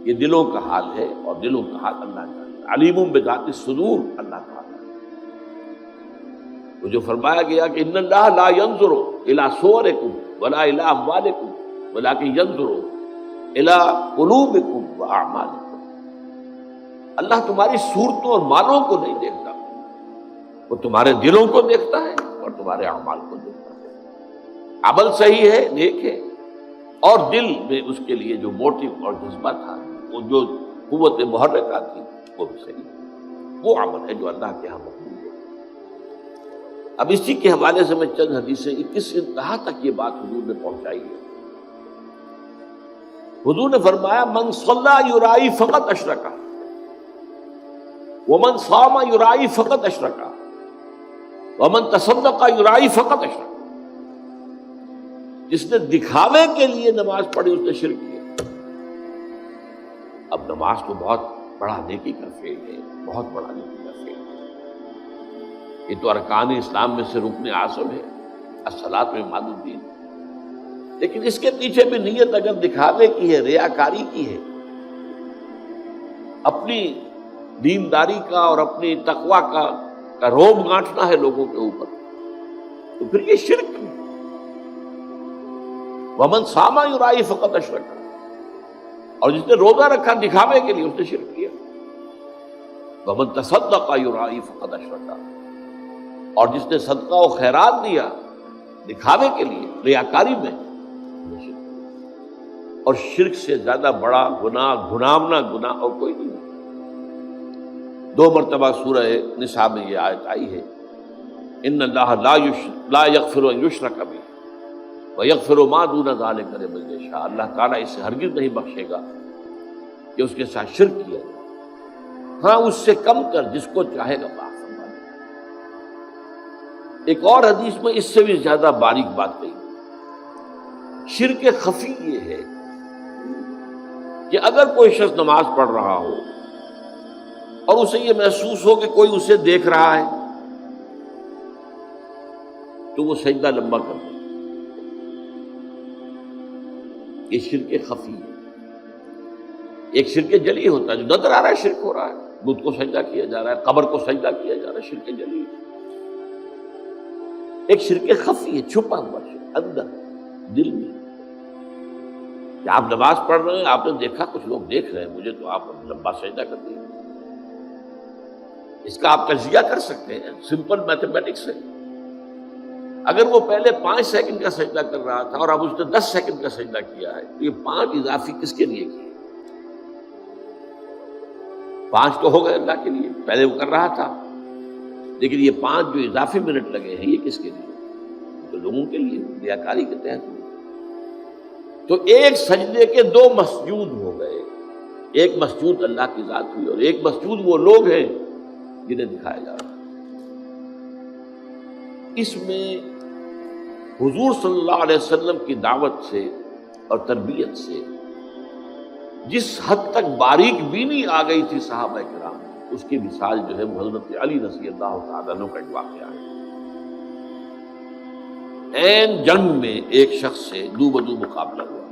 یہ دلوں کا حال ہے، اور دلوں کا حال اللہ جانتا ہے۔ علیم بذات الصدور اللہ تعالیٰ، وہ جو فرمایا گیا کہ ان اللہ لا ينظر الى صورکم ولا الى اموالکم ولکن ينظر الى قلوبکم واعمالکم، اللہ تمہاری صورتوں اور مالوں کو نہیں دیکھتا، وہ تمہارے دلوں کو دیکھتا ہے اور تمہارے اعمال کو دیکھتا ہے۔ عمل صحیح ہے، نیک ہے، اور دل میں اس کے لیے جو موٹیو اور جذبہ تھا، وہ جو قوت محرکہ تھی، وہ بھی صحیح ہے، وہ عمل ہے جو اللہ کے ہاں مقبول ہے۔ اب اسی کے حوالے سے میں چند حدیثیں کس انتہا تک یہ بات حضور نے پہنچائی ہے۔ حضور نے فرمایا من صلی یرائی فقط اشرکا ومن صام یرائی فقط اشرکا ومن تصدق یرائی فقط اشرکا، جس نے دکھاوے کے لیے نماز پڑھی اس نے شرک کیا۔ اب نماز تو بہت بڑا نیکی کا فعل ہے، بہت بڑا نیکی کا فعل ہے، یہ تو ارکان اسلام میں سے رکن اعظم ہے، الصلاۃ عماد الدین، لیکن اس کے پیچھے بھی نیت اگر دکھاوے کی ہے، ریاکاری کی ہے، اپنی دینداری کا اور اپنی تقویٰ کا روب گانٹنا ہے لوگوں کے اوپر، تو پھر یہ شرک ہے۔ ومن صام یرائی فقط اشرکا، اور جس نے روزہ رکھا دکھاوے کے لیے اس نے شرک کیا۔ ومن تصدق یرائی فقط اشرکا، اور جس نے صدقہ و خیرات دیا دکھاوے کے لیے، ریاکاری میں، اور شرک سے زیادہ بڑا گناہ، گھناونا گناہ اور کوئی نہیں۔ 2 مرتبہ سورہ نساء میں یہ آیت آئی ہے، ان اللہ لا یغفر ان یشرک بہ وَيَغْفِرُ مَا دُونَ ذَلِكَ لِمَن یشاء، اللہ تعالیٰ اسے ہرگز نہیں بخشے گا کہ اس کے ساتھ شرک کیا جائے، ہاں اس سے کم کر جس کو چاہے گا معاف فرما دے۔ ایک اور حدیث میں اس سے بھی زیادہ باریک بات کہی، شرک خفی یہ ہے کہ اگر کوئی شخص نماز پڑھ رہا ہو اور اسے یہ محسوس ہو کہ کوئی اسے دیکھ رہا ہے تو وہ سجدہ لمبا کر دے، یہ شرک خفی ہے۔ ایک شرک جلی ہوتا ہے جو نظر آ رہا ہے شرک ہو رہا ہے، بت کو سجدہ کیا جا رہا ہے، قبر کو سجدہ کیا جا رہا ہے، شرک جلی ہے۔ ایک شرک خفی ہے، چھپا ہوا شرک اندر دل میں، کہ آپ نماز پڑھ رہے ہیں، آپ نے دیکھا کچھ لوگ دیکھ رہے ہیں مجھے، تو آپ لمبا سجدہ کر دیں۔ اس کا آپ تجزیہ کر سکتے ہیں، سمپل میتھمیٹکس ہے۔ اگر وہ پہلے 5 سیکنڈ کا سجدہ کر رہا تھا اور اب اس نے 10 سیکنڈ کا سجدہ کیا ہے، تو یہ 5 اضافی کس کے لیے کیے؟ 5 تو ہو گئے اللہ کے لیے، پہلے وہ کر رہا تھا، لیکن یہ 5 جو اضافی منٹ لگے ہیں یہ کس کے لیے؟ تو لوگوں کے لیے، ریاکاری کے تحت۔ تو ایک سجدے کے 2 مسجود ہو گئے، ایک مسجود اللہ کی ذات ہوئی اور ایک مسجود وہ لوگ ہیں جنہیں دکھایا جا رہا ہے۔ اس میں حضور صلی اللہ علیہ وسلم کی دعوت سے اور تربیت سے جس حد تک باریک بینی آ گئی تھی صحابہ کرام، اس کی مثال جو ہے وہ حضرت علی رضی اللہ تعالیٰ عنہ کا ایک واقعہ ہے۔ عین جنگ میں ایک شخص سے دو بدو مقابلہ ہوا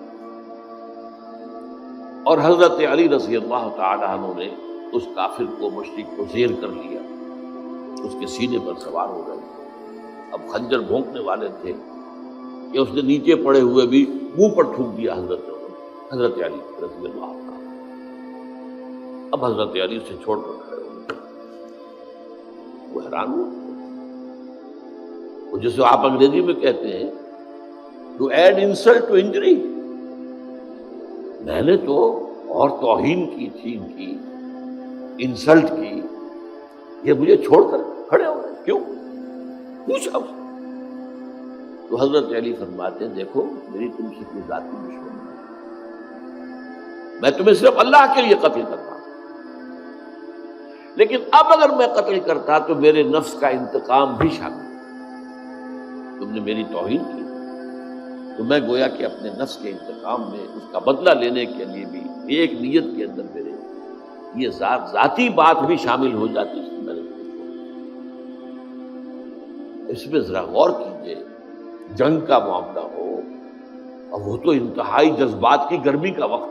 اور حضرت علی رضی اللہ تعالیٰ عنہ نے اس کافر کو، مشرک کو زیر کر لیا، اس کے سینے پر سوار ہو گئے۔ اب خنجر بھونکنے والے تھے کہ اس نے نیچے پڑے ہوئے بھی منہ پر ٹھوک دیا حضرت علی رضی اللہ عنہ۔ اب حضرت علی سے چھوڑ کر کھڑے ہو گئے، وہ حیران ہوئے، وہ جسے آپ انگریزی میں کہتے ہیں to add insult to injury, میں نے تو اور توہین کی تھی، ان کی انسلٹ کی، یہ مجھے چھوڑ کر کھڑے ہو گئے، کیوں؟ پوچھا۔ تو حضرت علی فرماتے ہیں دیکھو میری تم سے کوئی ذاتی دشمنی نہیں، میں تمہیں صرف اللہ کے لیے قتل کرتا ہوں، لیکن اب اگر میں قتل کرتا تو میرے نفس کا انتقام بھی شامل ہے۔ تم نے میری توہین کی تو میں گویا کہ اپنے نفس کے انتقام میں اس کا بدلہ لینے کے لیے بھی ایک نیت کے اندر میرے یہ ذاتی بات بھی شامل ہو جاتی، اس میں ذرا غور کیجئے۔ جنگ کا معاملہ ہو اور وہ تو انتہائی جذبات کی گرمی کا وقت